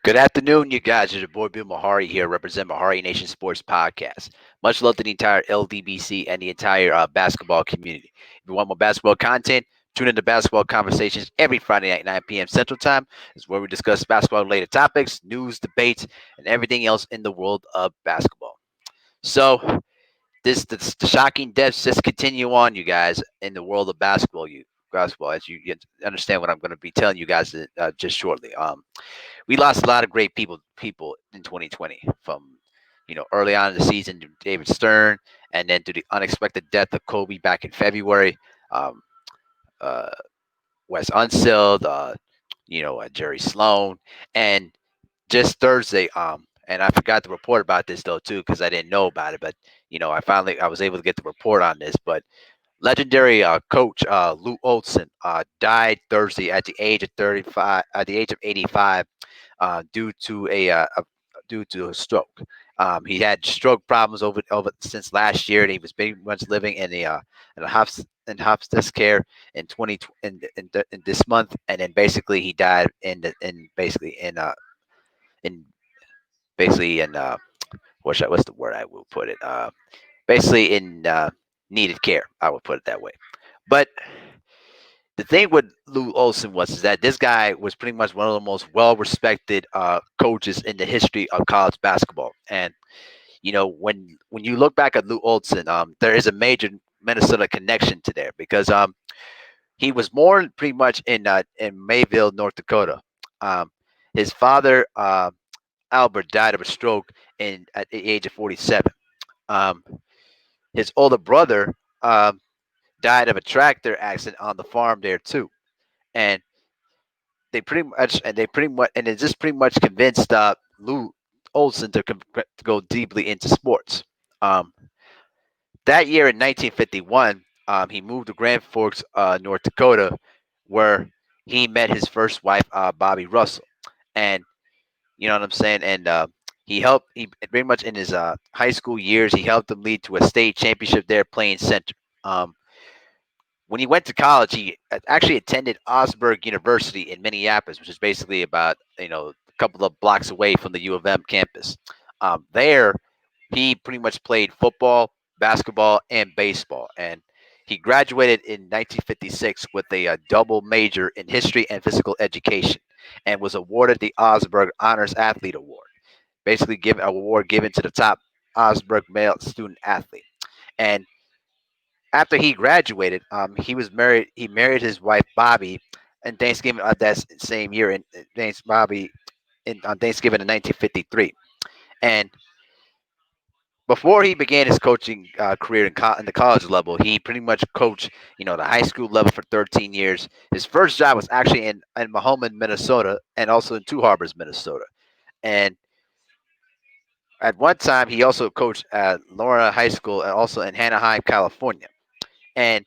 Good afternoon, you guys. It's your boy Bill Mahari here, represent Mahari Nation Sports Podcast. Much love to the entire LDBC and the entire basketball community. If you want more basketball content, tune into Basketball Conversations every Friday night, 9 p.m. Central Time. Is where we discuss basketball-related topics, news, debates, and everything else in the world of basketball. So, the shocking deaths just continue on, you guys, in the world of basketball. Basketball, as you understand what I'm going to be telling you guys just shortly. We lost a lot of great people in 2020 from early on in the season to David Stern, and then to the unexpected death of Kobe back in February. Um, uh, Wes Unseld, Jerry Sloan, and just Thursday. And I forgot to report about this though too because I didn't know about it. But I was able to get the report on this. But legendary coach Lute Olson died Thursday at the age of 35, at the age of 85, due to a stroke. He had stroke problems over since last year, and he was pretty much living in hospice care in 20 in this month, and then basically he died in basically in what's the word I will put it basically in needed care. I would put it that way. But the thing with Lou Olson was is that this guy was pretty much one of the most well-respected coaches in the history of college basketball. And when you look back at Lou Olson, there is a major Minnesota connection to there because he was born pretty much in Mayville, North Dakota. Um, his father Albert died of a stroke at the age of 47. Um, his older brother died of a tractor accident on the farm there too, and and it just pretty much convinced Lou Olson to go deeply into sports. Um, that year in 1951, he moved to Grand Forks, North Dakota, where he met his first wife, Bobby Russell, and you know what I'm saying. And he pretty much in his high school years, he helped them lead to a state championship there playing center. Um, when he went to college, he actually attended Osberg University in Minneapolis, which is basically about a couple of blocks away from the U of M campus. There, he pretty much played football, basketball, and baseball, and he graduated in 1956 with a double major in history and physical education, and was awarded the Osberg Honors Athlete Award, basically given an award given to the top Osberg male student athlete. And after he graduated, he was married. He married his wife Bobby, and Thanksgiving of that same year, and thanks Bobby on Thanksgiving in 1953. And before he began his coaching career in the college level, he pretty much coached, the high school level for 13 years. His first job was actually in Mahoma, Minnesota, and also in Two Harbors, Minnesota. And at one time, he also coached at Lorna High School and also in Anaheim, California. And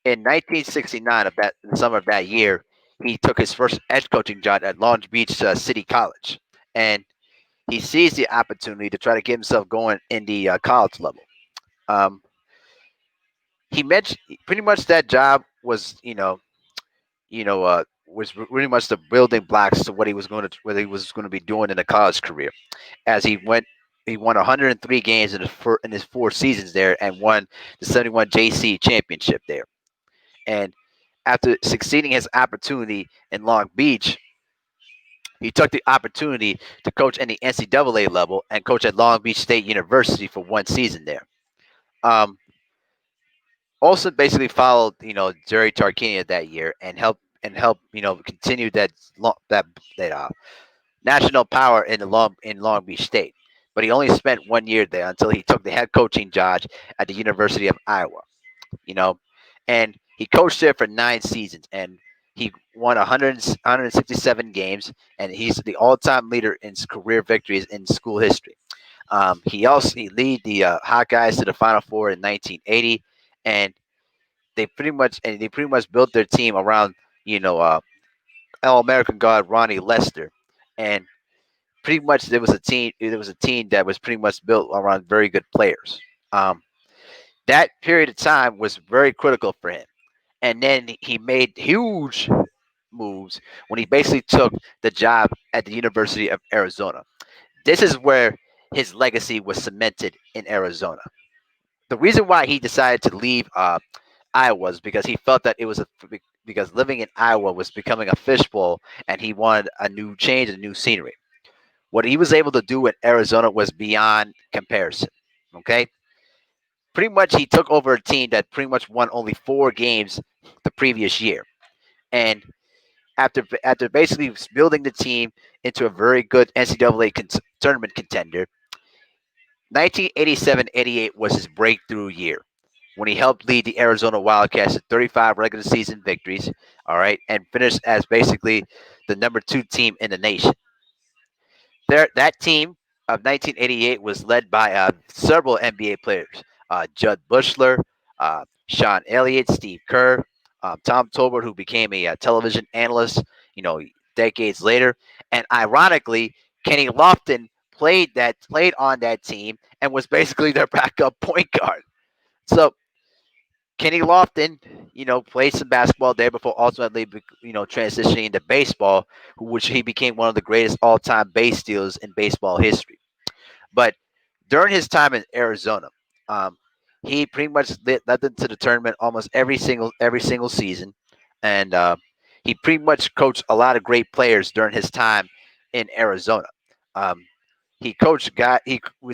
in 1969, of that in the summer of that year, he took his first edge coaching job at Long Beach City College, and he seized the opportunity to try to get himself going in the college level. Um, he mentioned pretty much that job was, was pretty much the building blocks to what he was going to be doing in a college career. As he won 103 games in his 4 seasons there, and won the 71 JC championship there. And after succeeding his opportunity in Long Beach, he took the opportunity to coach in the NCAA level and coach at Long Beach State University for 1 season there. Um, Olson basically followed, Jerry Tarkanian that year and helped continue that national power in Long Beach State. But he only spent 1 year there until he took the head coaching job at the University of Iowa. you know, and he coached there for 9 seasons, and he won 167 games, and he's the all-time leader in career victories in school history. He lead the Hawkeyes to the Final Four in 1980, and they pretty much built their team around you know uh, All American guard Ronnie Lester, and pretty much there was a team that was pretty much built around very good players. Um, that period of time was very critical for him, and then he made huge moves when he basically took the job at the University of Arizona. This is where his legacy was cemented in Arizona. The reason why he decided to leave Iowa was because he felt that it was because living in Iowa was becoming a fishbowl, and he wanted a new change, a new scenery. What he was able to do at Arizona was beyond comparison. Okay, pretty much he took over a team that pretty much won only 4 games the previous year, and after basically building the team into a very good NCAA tournament contender, 1987-88 was his breakthrough year when he helped lead the Arizona Wildcats to 35 regular season victories, all right, and finished as basically the number 2 team in the nation. That team of 1988 was led by several NBA players: Judd Bushler, Sean Elliott, Steve Kerr, Tom Tolbert, who became a television analyst, you know, decades later, and ironically, Kenny Lofton played on that team and was basically their backup point guard. So Kenny Lofton, played some basketball there before ultimately, transitioning into baseball, which he became one of the greatest all-time base stealers in baseball history. But during his time in Arizona, um, he pretty much led them to the tournament almost every single season, and he pretty much coached a lot of great players during his time in Arizona. Um, he was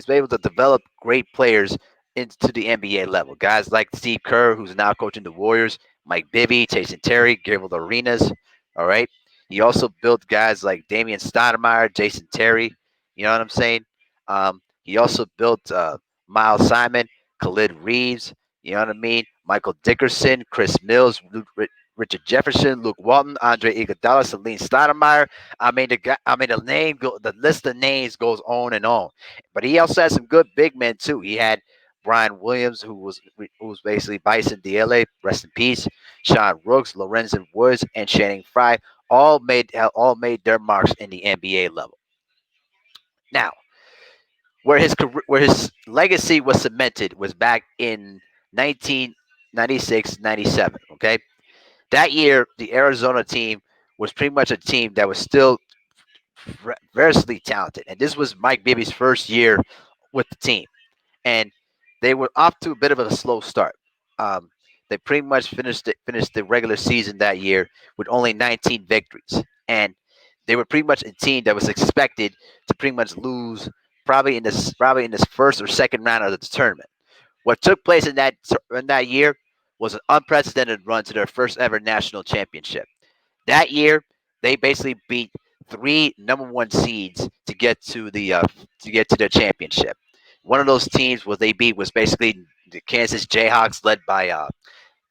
able to develop great players into the NBA level. Guys like Steve Kerr, who's now coaching the Warriors, Mike Bibby, Jason Terry, Gabriel Arenas. All right. He also built guys like Damian Stoudemire, Jason Terry. You know what I'm saying? He also built Miles Simon, Khalid Reeves. You know what I mean? Michael Dickerson, Chris Mills, Richard Jefferson, Luke Walton, Andre Iguodala, Celine Stoudemire. The list of names goes on and on. But he also had some good big men too. He had Brian Williams, who was basically Bison DLA, rest in peace. Sean Rooks, Lorenzen Woods, and Channing Frye all made their marks in the NBA level. Now, where his legacy was cemented was back in 1996-97. Okay, that year the Arizona team was pretty much a team that was still variously talented, and this was Mike Bibby's first year with the team, and they were off to a bit of a slow start. Um, they pretty much finished the regular season that year with only 19 victories, and they were pretty much a team that was expected to pretty much lose probably in this first or second round of the tournament. What took place in that year was an unprecedented run to their first ever national championship. That year, they basically beat 3 number 1 seeds to get to their championship. One of those teams they beat was basically the Kansas Jayhawks, led by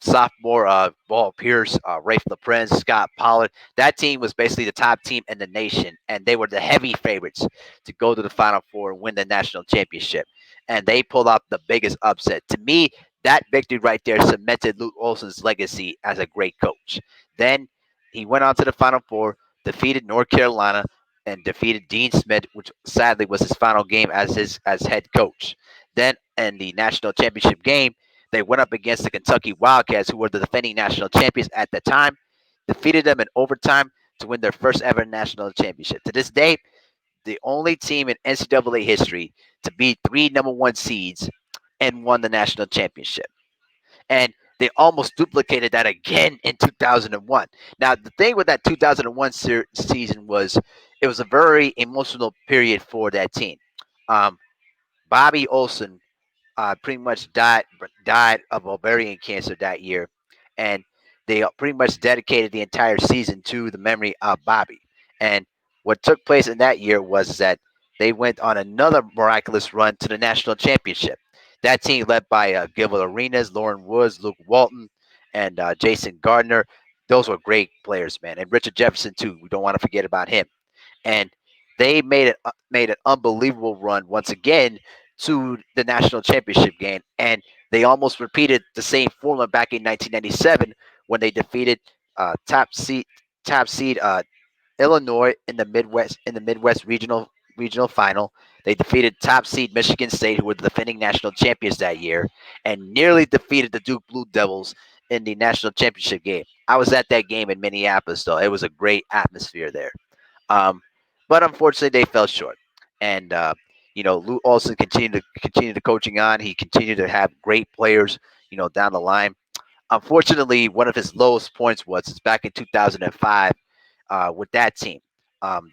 sophomore Ball Pierce, Rafe LaPrince, Scott Pollard. That team was basically the top team in the nation, and they were the heavy favorites to go to the Final Four and win the national championship. And they pulled off the biggest upset. To me, that victory right there cemented Lute Olson's legacy as a great coach. Then he went on to the Final Four, defeated North Carolina, and defeated Dean Smith, which sadly was his final game as head coach. Then in the national championship game, they went up against the Kentucky Wildcats, who were the defending national champions at the time, defeated them in overtime to win their first ever national championship. To this day, the only team in NCAA history to beat 3 number 1 seeds and won the national championship. And they almost duplicated that again in 2001. Now, the thing with that 2001 season was it was a very emotional period for that team. Um, Bobby Olson pretty much died of ovarian cancer that year, and they pretty much dedicated the entire season to the memory of Bobby. And what took place in that year was that they went on another miraculous run to the national championship. That team, led by Gilbert Arenas, Lauren Woods, Luke Walton, and Jason Gardner, those were great players, man. And Richard Jefferson too. We don't want to forget about him. And they made an unbelievable run once again to the national championship game, and they almost repeated the same formula back in 1997 when they defeated top seed Illinois in the Midwest regional final. They defeated top seed Michigan State, who were the defending national champions that year, and nearly defeated the Duke Blue Devils in the national championship game. I was at that game in Minneapolis, though. It was a great atmosphere there. Um, but unfortunately, they fell short. And Lute Olson continued the coaching on. He continued to have great players, down the line. Unfortunately, one of his lowest points was back in 2005 with that team.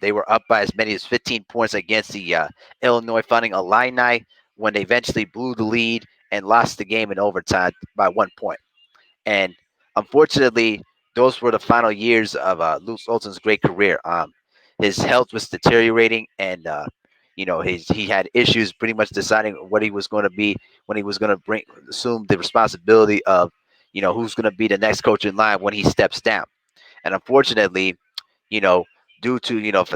They were up by as many as 15 points against the Illinois Fighting Illini when they eventually blew the lead and lost the game in overtime by 1 point. And unfortunately, those were the final years of Lute Olson's great career. His health was deteriorating, and he had issues pretty much deciding what he was going to be when he was going to assume the responsibility of who's going to be the next coach in line when he steps down. And unfortunately, you know, due to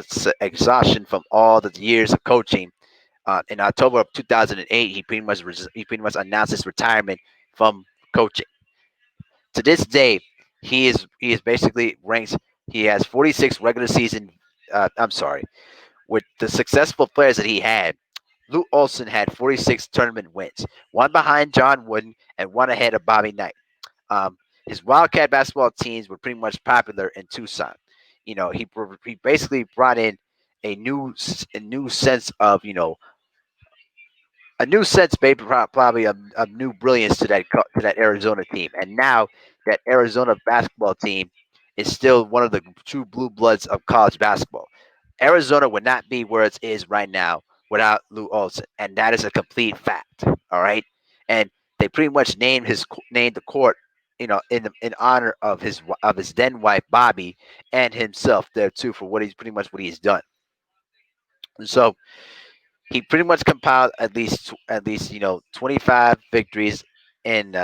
exhaustion from all the years of coaching, in October of 2008, he pretty much announced his retirement from coaching. To this day, he is basically ranks. He has 46 regular season. I'm sorry, with the successful players that he had. Lute Olson had 46 tournament wins, one behind John Wooden and one ahead of Bobby Knight. His Wildcat basketball teams were pretty much popular in Tucson. He basically brought in a new sense of a new sense, maybe probably a new brilliance to that Arizona team. And now that Arizona basketball team is still one of the true blue bloods of college basketball. Arizona would not be where it is right now without Lou Olson, and that is a complete fact. All right, and they pretty much named the court, in honor of his then wife Bobby and himself there too for what he's done. So he pretty much compiled at least 25 victories and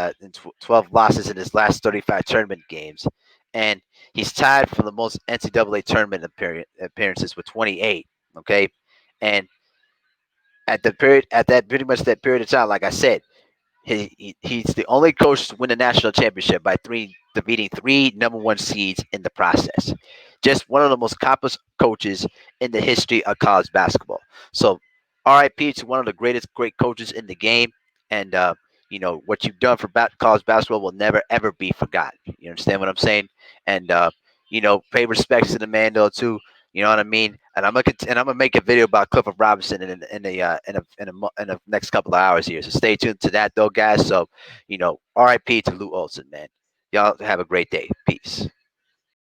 12 losses in his last 35 tournament games, and he's tied for the most NCAA tournament appearances with 28. Okay, and at that pretty much that period of time, like I said, he's the only coach to win the national championship by defeating three number one seeds in the process. Just one of the most accomplished coaches in the history of college basketball. So, RIP to one of the great coaches in the game. And, what you've done for college basketball will never, ever be forgotten. You understand what I'm saying? And, pay respects to the man, though, too. You know what I mean? And I'm gonna make a video about Clifford Robinson in the next couple of hours here. So stay tuned to that though, guys. So, RIP to Lou Olson, man. Y'all have a great day. Peace.